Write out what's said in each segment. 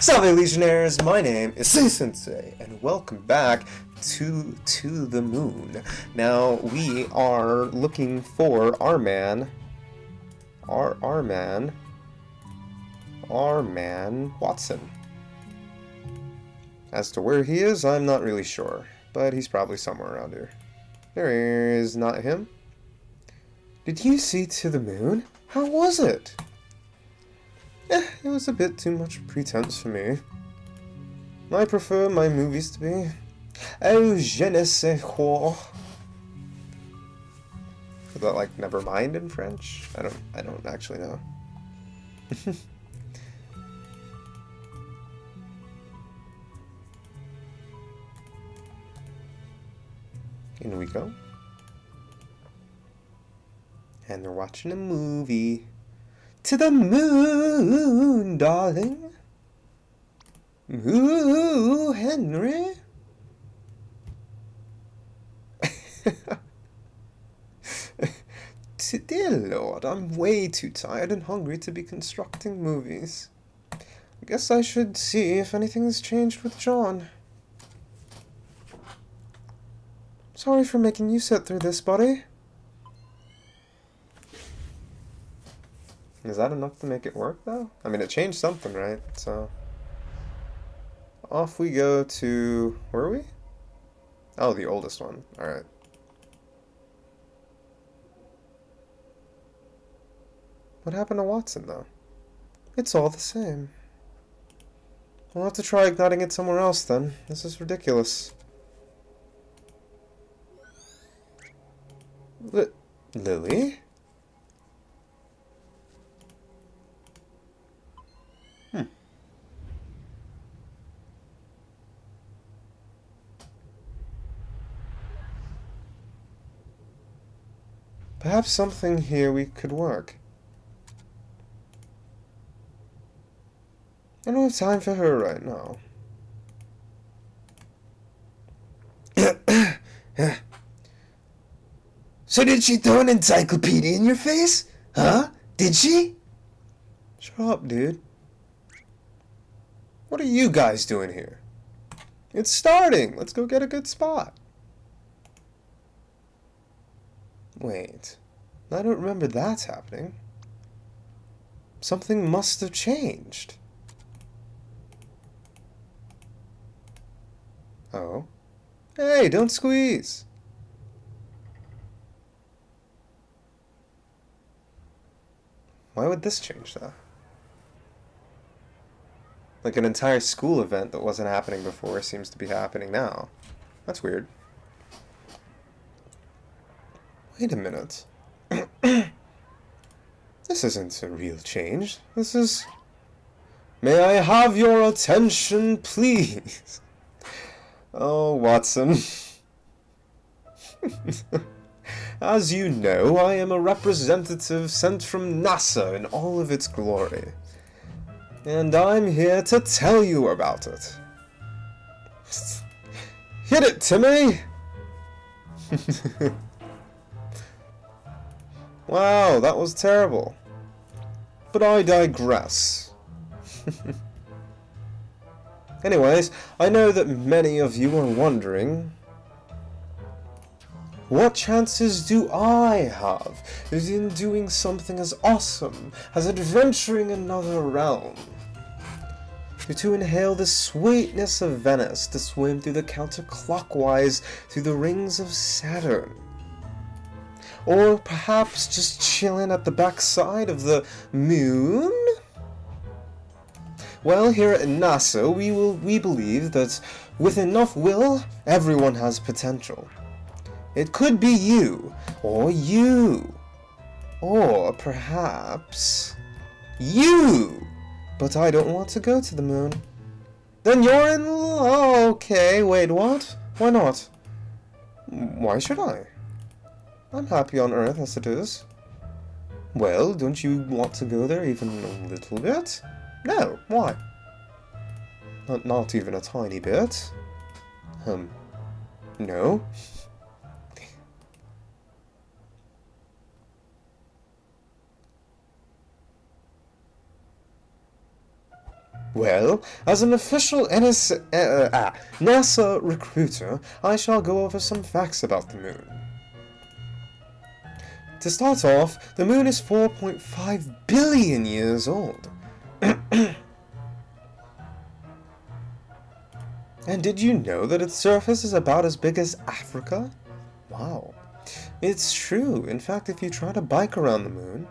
Salve Legionnaires, my name is Sensei, and welcome back to the Moon. Now, we are looking for our man Watson. As to where he is, I'm not really sure, but he's probably somewhere around here. There is not him. Did you see To the Moon? How was it? It was a bit too much pretense for me. I prefer my movies to be je ne sais quoi. Is that like never mind in French? I don't actually know. In we go. And they're watching a movie. To the moon, darling. Ooh, Henry. Dear Lord, I'm way too tired and hungry to be constructing movies. I guess I should see if anything's changed with John. Sorry for making you sit through this, buddy. Is that enough to make it work, though? I mean, it changed something, right? So, off we go to... where are we? Oh, the oldest one. Alright. What happened to Watson, though? It's all the same. We'll have to try igniting it somewhere else, then. This is ridiculous. Lily? Perhaps something here we could work. I don't have time for her right now. So did she throw an encyclopedia in your face? Huh? Did she? Shut up, dude. What are you guys doing here? It's starting. Let's go get a good spot. Wait, I don't remember that happening. Something must have changed. Oh. Hey, don't squeeze! Why would this change, though? Like an entire school event that wasn't happening before seems to be happening now. That's weird. Wait a minute. This isn't a real change. This is... May I have your attention, please? Oh, Watson. As you know, I am a representative sent from NASA in all of its glory. And I'm here to tell you about it. Hit it, Timmy! Wow, that was terrible. But I digress. Anyways, I know that many of you are wondering, what chances do I have in doing something as awesome as adventuring another realm? To inhale the sweetness of Venice, to swim through the counterclockwise through the rings of Saturn. Or perhaps just chilling at the backside of the moon? Well, here at NASA, we believe that with enough will, everyone has potential. It could be you, or perhaps you. But I don't want to go to the moon. Then you're in... okay, wait, what? Why not? Why should I? I'm happy on Earth as it is. Well, don't you want to go there even a little bit? No, why? Not even a tiny bit. No. Well, as an official NASA recruiter, I shall go over some facts about the moon. To start off, the moon is 4.5 billion years old. And did you know that its surface is about as big as Africa? Wow. It's true. In fact, if you try to bike around the moon...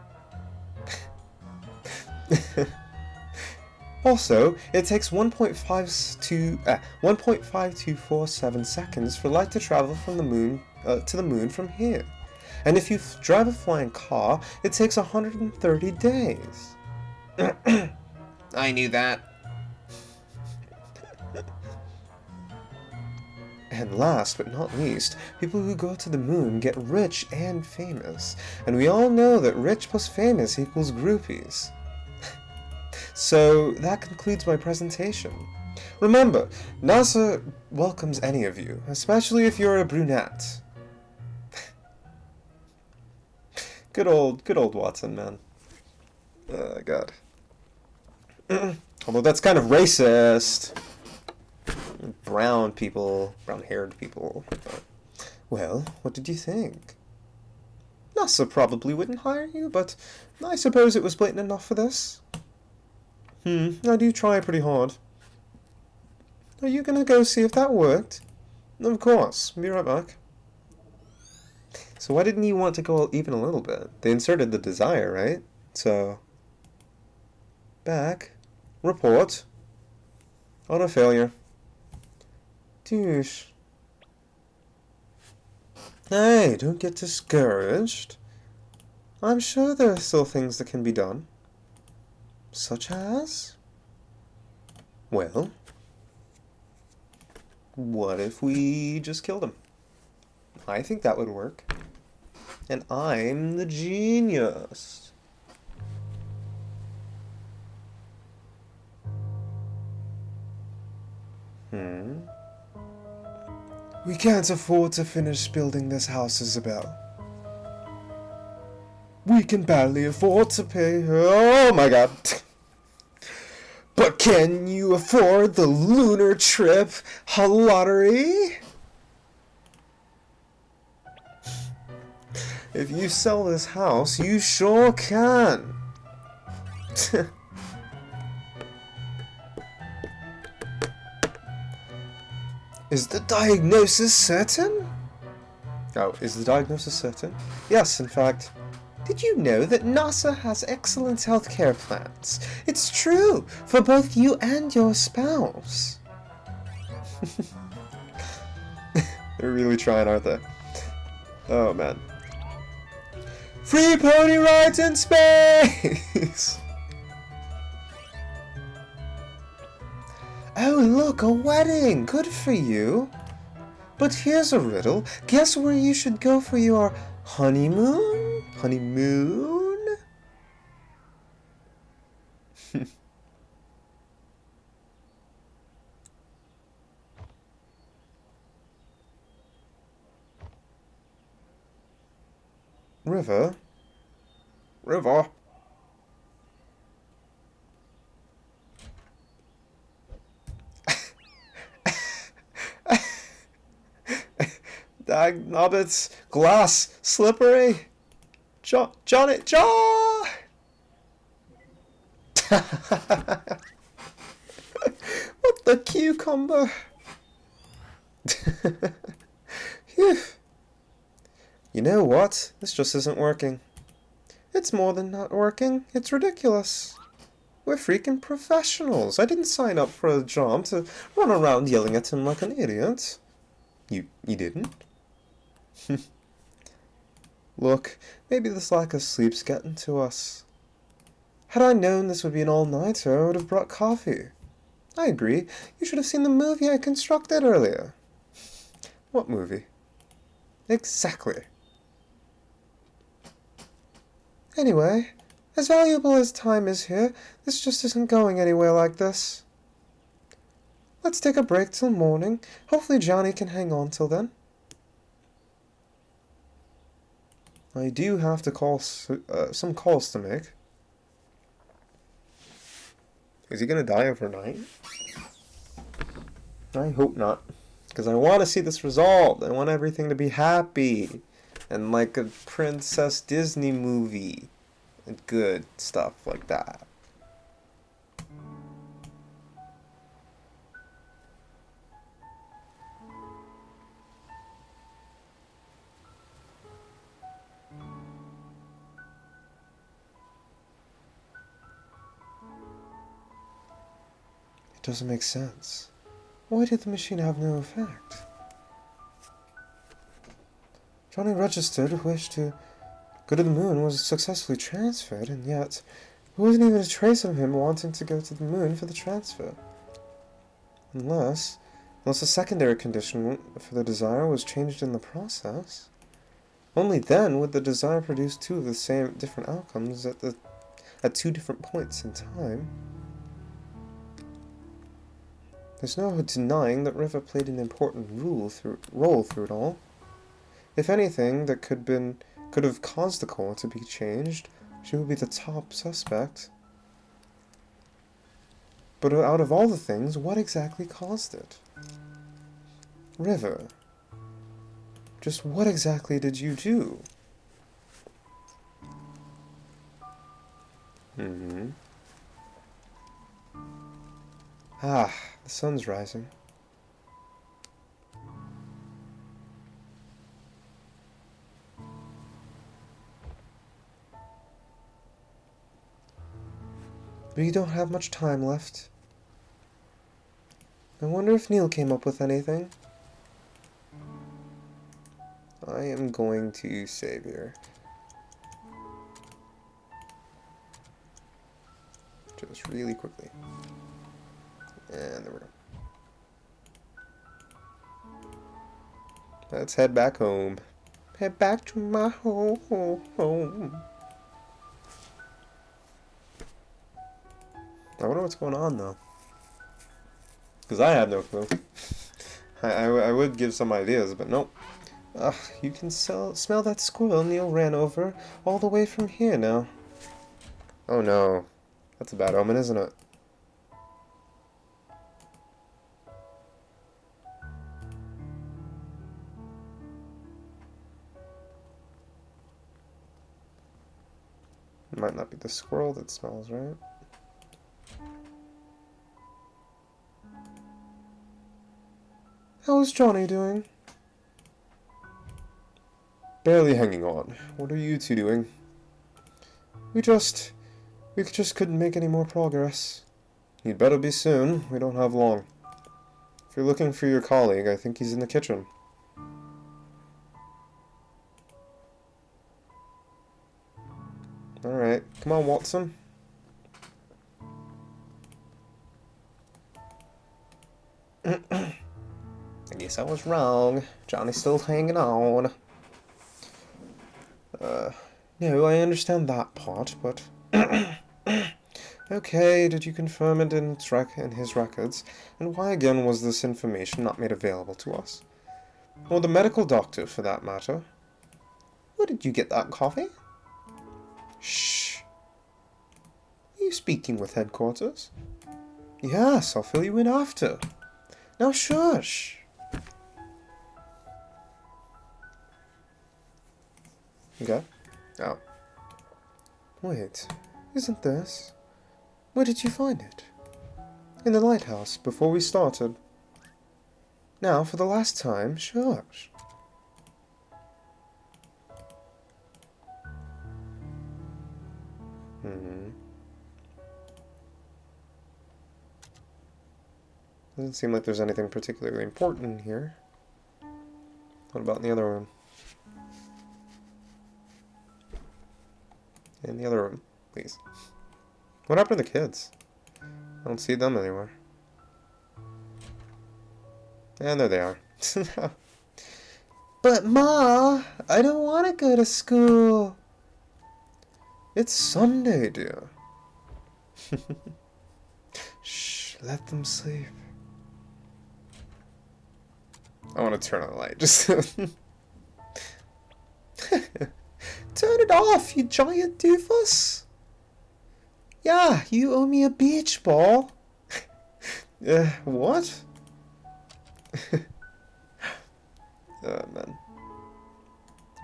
Also, it takes 1.5247 seconds for light to travel from the moon to the moon from here. And if you drive a flying car, it takes 130 days. I knew that. And last but not least, people who go to the moon get rich and famous. And we all know that rich plus famous equals groupies. So that concludes my presentation. Remember, NASA welcomes any of you, especially if you're a brunette. Good old Watson, man. Oh, God. Although that's kind of racist. Brown-haired people. Well, what did you think? NASA probably wouldn't hire you, but I suppose it was blatant enough for this. I do try pretty hard. Are you gonna go see if that worked? Of course. Be right back. So why didn't you want to go even a little bit? They inserted the desire, right? So... Back. Report. Auto failure. Douche. Hey, don't get discouraged. I'm sure there are still things that can be done. Such as? Well, what if we just killed him? I think that would work. And I'm the genius. We can't afford to finish building this house, Isabel. We can barely afford to pay her. Oh my God. But can you afford the lunar trip lottery? If you sell this house, you sure can. Is the diagnosis certain? Oh, is the diagnosis certain? Yes, in fact. Did you know that NASA has excellent healthcare plans? It's true, for both you and your spouse. They're really trying, aren't they? Oh, man. Free pony rides in space! Oh, look, a wedding! Good for you! But here's a riddle. Guess where you should go for your honeymoon? Honeymoon? River? River? Dag nobbits, glass, slippery. Johnny, John! What the cucumber? Phew. You know what? This just isn't working. It's more than not working. It's ridiculous. We're freaking professionals. I didn't sign up for a job to run around yelling at him like an idiot. You didn't? Look, maybe this lack of sleep's getting to us. Had I known this would be an all-nighter, I would have brought coffee. I agree. You should have seen the movie I constructed earlier. What movie? Exactly. Anyway, as valuable as time is here, this just isn't going anywhere like this. Let's take a break till morning. Hopefully Johnny can hang on till then. I do have to call some calls to make. Is he gonna die overnight? I hope not. Because I want to see this resolved. I want everything to be happy. And like a Princess Disney movie. And good stuff like that. It doesn't make sense. Why did the machine have no effect? Johnny registered a wish to go to the moon was successfully transferred, and yet there wasn't even a trace of him wanting to go to the moon for the transfer. Unless a secondary condition for the desire was changed in the process. Only then would the desire produce two of the same different outcomes at two different points in time. There's no denying that River played an important role through it all. If anything that could have caused the core to be changed, she would be the top suspect. But out of all the things, what exactly caused it? River, just what exactly did you do? Ah, the sun's rising. We don't have much time left. I wonder if Neil came up with anything. I am going to save here. Just really quickly. And there we go. Let's head back home. Head back to my home. I wonder what's going on though. Because I have no clue. I would give some ideas, but nope. Ugh, you can smell that squirrel Neil ran over all the way from here now. Oh no. That's a bad omen, isn't it? It might not be the squirrel that smells, right? How is Johnny doing? Barely hanging on. What are you two doing? We just couldn't make any more progress. You'd better be soon. We don't have long. If you're looking for your colleague, I think he's in the kitchen. Alright, come on, Watson. I guess I was wrong. Johnny's still hanging on. No, I understand that part, but... Okay, did you confirm it in his records? And why again was this information not made available to us? Or the medical doctor, for that matter? Where did you get that coffee? Shh. Are you speaking with headquarters? Yes, I'll fill you in after. Now shush. Okay. Oh. Wait, isn't this? Where did you find it? In the lighthouse, before we started. Now, for the last time, shush. Doesn't seem like there's anything particularly important in here. What about in the other room? In the other room, please. What happened to the kids? I don't see them anywhere. And there they are. But Ma, I don't want to go to school. It's Sunday, dear. Shh, let them sleep. I want to turn on the light, just... Turn it off, you giant doofus! Yeah, you owe me a beach ball. What? Man.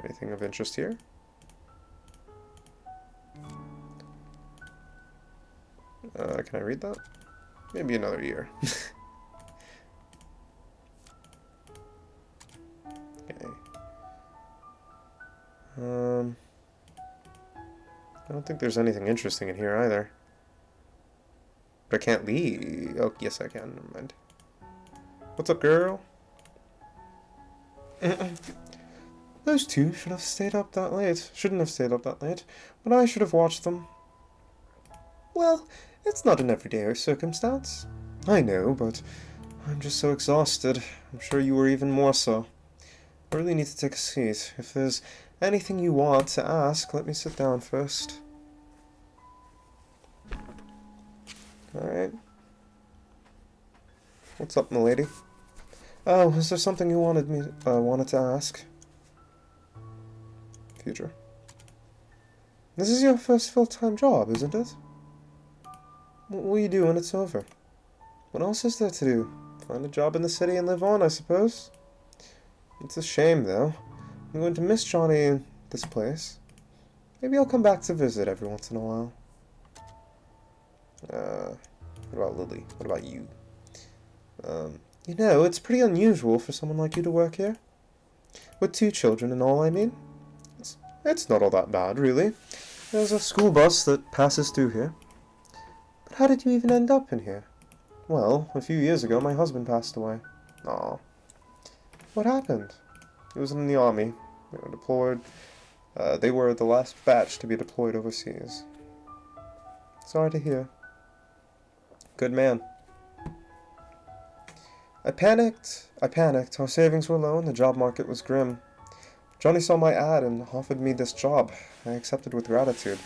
Anything of interest here? Can I read that? Maybe another year. Okay. I don't think there's anything interesting in here either. But I can't leave. Oh, yes I can. Never mind. What's up, girl? Those two should have stayed up that late. Shouldn't have stayed up that late, but I should have watched them. Well, it's not an everyday circumstance. I know, but I'm just so exhausted. I'm sure you were even more so. I really need to take a seat. If there's anything you want to ask, let me sit down first. Alright. What's up, m'lady? Oh, is there something you wanted to ask? Future. This is your first full-time job, isn't it? What will you do when it's over? What else is there to do? Find a job in the city and live on, I suppose. It's a shame, though. I'm going to miss Johnny in this place. Maybe I'll come back to visit every once in a while. What about Lily? What about you? You know, it's pretty unusual for someone like you to work here. With 2 children and all, I mean. It's not all that bad, really. There's a school bus that passes through here. But how did you even end up in here? Well, a few years ago, my husband passed away. Aw. What happened? He was in the army. They were deployed. They were the last batch to be deployed overseas. Sorry to hear. Good man. I panicked. Our savings were low and the job market was grim. Johnny saw my ad and offered me this job. I accepted with gratitude.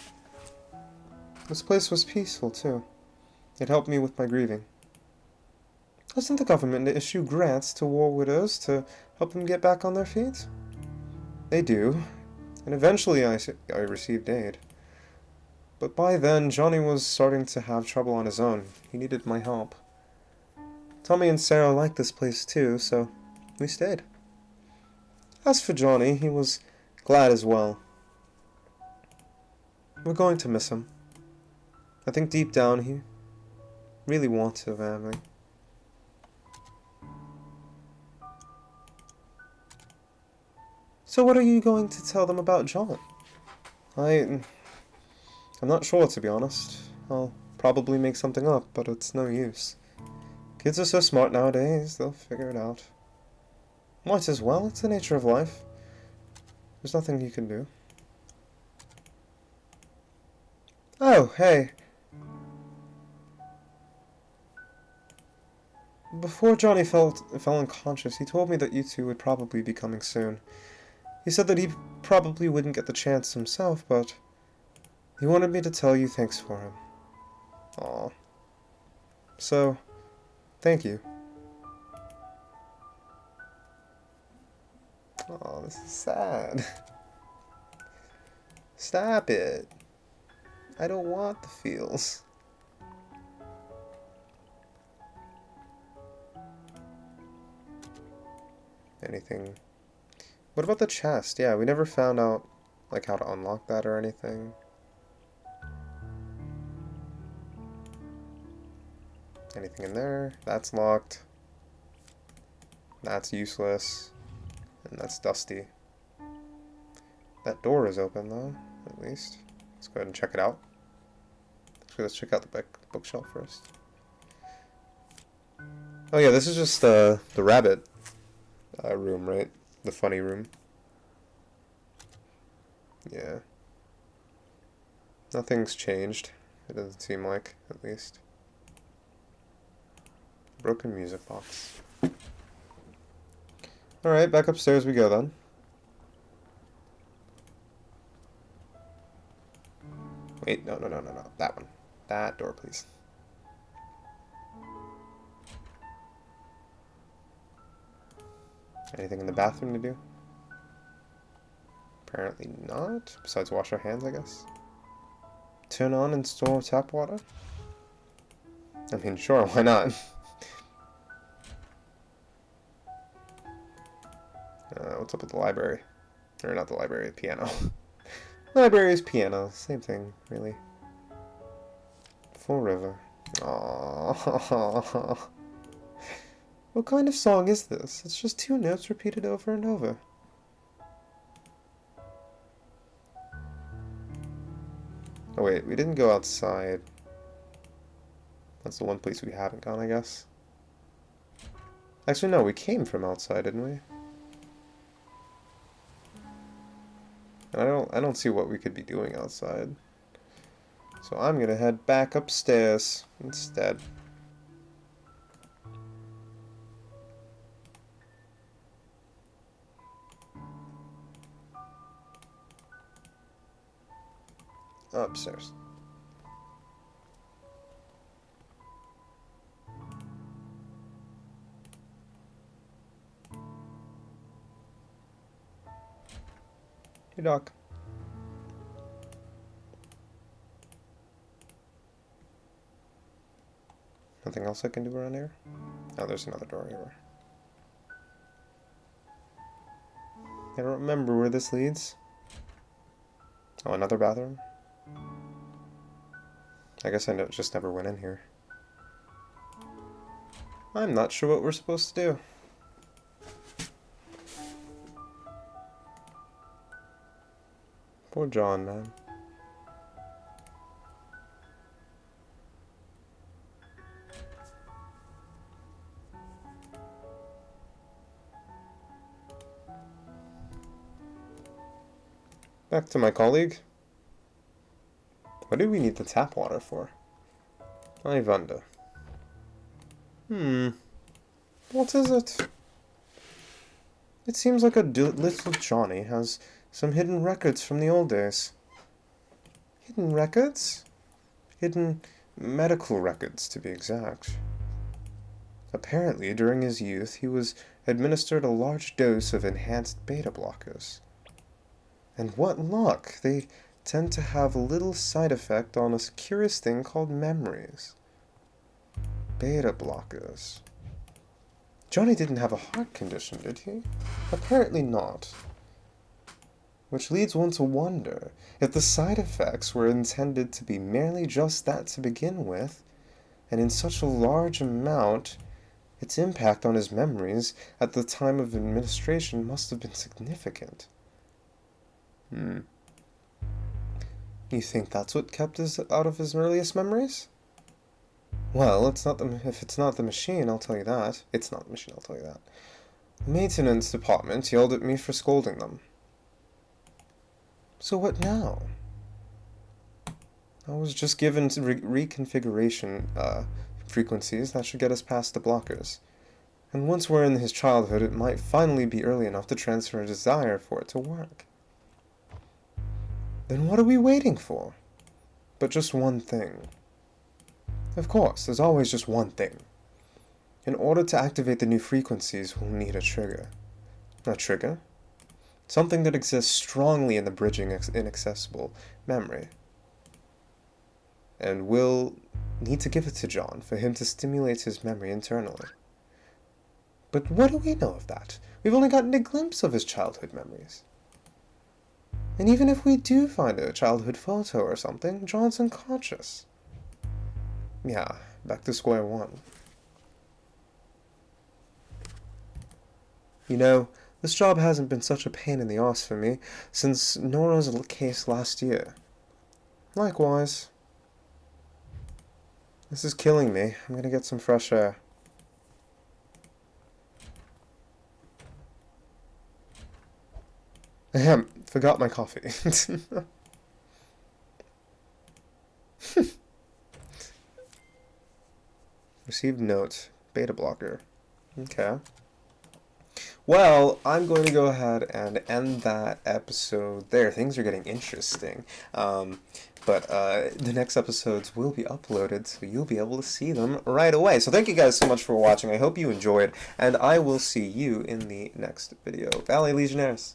This place was peaceful, too. It helped me with my grieving. Doesn't the government issue grants to war widows to help them get back on their feet? They do, and eventually I received aid. But by then, Johnny was starting to have trouble on his own. He needed my help. Tommy and Sarah liked this place too, so we stayed. As for Johnny, he was glad as well. We're going to miss him. I think deep down he really wants a family. So what are you going to tell them about John? I'm not sure, to be honest. I'll probably make something up, but it's no use. Kids are so smart nowadays, they'll figure it out. Might as well, it's the nature of life. There's nothing you can do. Oh, hey. Before Johnny fell unconscious, he told me that you two would probably be coming soon. He said that he probably wouldn't get the chance himself, but he wanted me to tell you thanks for him. Aw. So, thank you. Oh, this is sad. Stop it. I don't want the feels. Anything? What about the chest? Yeah, we never found out, like, how to unlock that or anything. Anything in there? That's locked. That's useless. And that's dusty. That door is open, though, at least. Let's go ahead and check it out. Actually, let's check out the bookshelf first. Oh yeah, this is just the rabbit room, right? The funny room. Yeah. Nothing's changed. It doesn't seem like, at least. Broken music box. Alright, back upstairs we go then. Wait, no. That one. That door, please. Anything in the bathroom to do? Apparently not. Besides wash our hands, I guess. turn on and store tap water? I mean, sure, why not? What's up with the library? Or not the library, piano. Library is piano, same thing, really. Full river. Aww. What kind of song is this? It's just two notes repeated over and over. Oh wait, we didn't go outside. That's the one place we haven't gone, I guess. Actually, no, we came from outside, didn't we? And I don't see what we could be doing outside. So I'm gonna head back upstairs instead. Upstairs. Hey, Doc. Nothing else I can do around here? Oh, there's another door here. I don't remember where this leads. Oh, another bathroom? I guess I just never went in here. I'm not sure what we're supposed to do. Poor John, man. Back to my colleague. What do we need the tap water for? I wonder. What is it? It seems like little Johnny has some hidden records from the old days. Hidden records? Hidden medical records, to be exact. Apparently, during his youth, he was administered a large dose of enhanced beta blockers. And what luck! They tend to have little side effect on a curious thing called memories. Beta blockers. Johnny didn't have a heart condition, did he? Apparently not. Which leads one to wonder if the side effects were intended to be merely just that to begin with, and in such a large amount, its impact on his memories at the time of administration must have been significant. You think that's what kept us out of his earliest memories? Well, if it's not the machine, I'll tell you that. It's not the machine, I'll tell you that. The maintenance department yelled at me for scolding them. So what now? I was just given reconfiguration frequencies that should get us past the blockers. And once we're in his childhood, it might finally be early enough to transfer a desire for it to work. Then what are we waiting for? But just one thing. Of course, there's always just one thing. In order to activate the new frequencies, we'll need a trigger. A trigger? Something that exists strongly in the bridging inaccessible memory. And we'll need to give it to John for him to stimulate his memory internally. But what do we know of that? We've only gotten a glimpse of his childhood memories. And even if we do find a childhood photo or something, John's unconscious. Yeah, back to square one. You know, this job hasn't been such a pain in the arse for me since Nora's case last year. Likewise. This is killing me. I'm gonna get some fresh air. Ahem, forgot my coffee. Received note. Beta blocker. Okay. Well, I'm going to go ahead and end that episode there. Things are getting interesting. But the next episodes will be uploaded, so you'll be able to see them right away. So thank you guys so much for watching. I hope you enjoyed, and I will see you in the next video. Valley Legionnaires!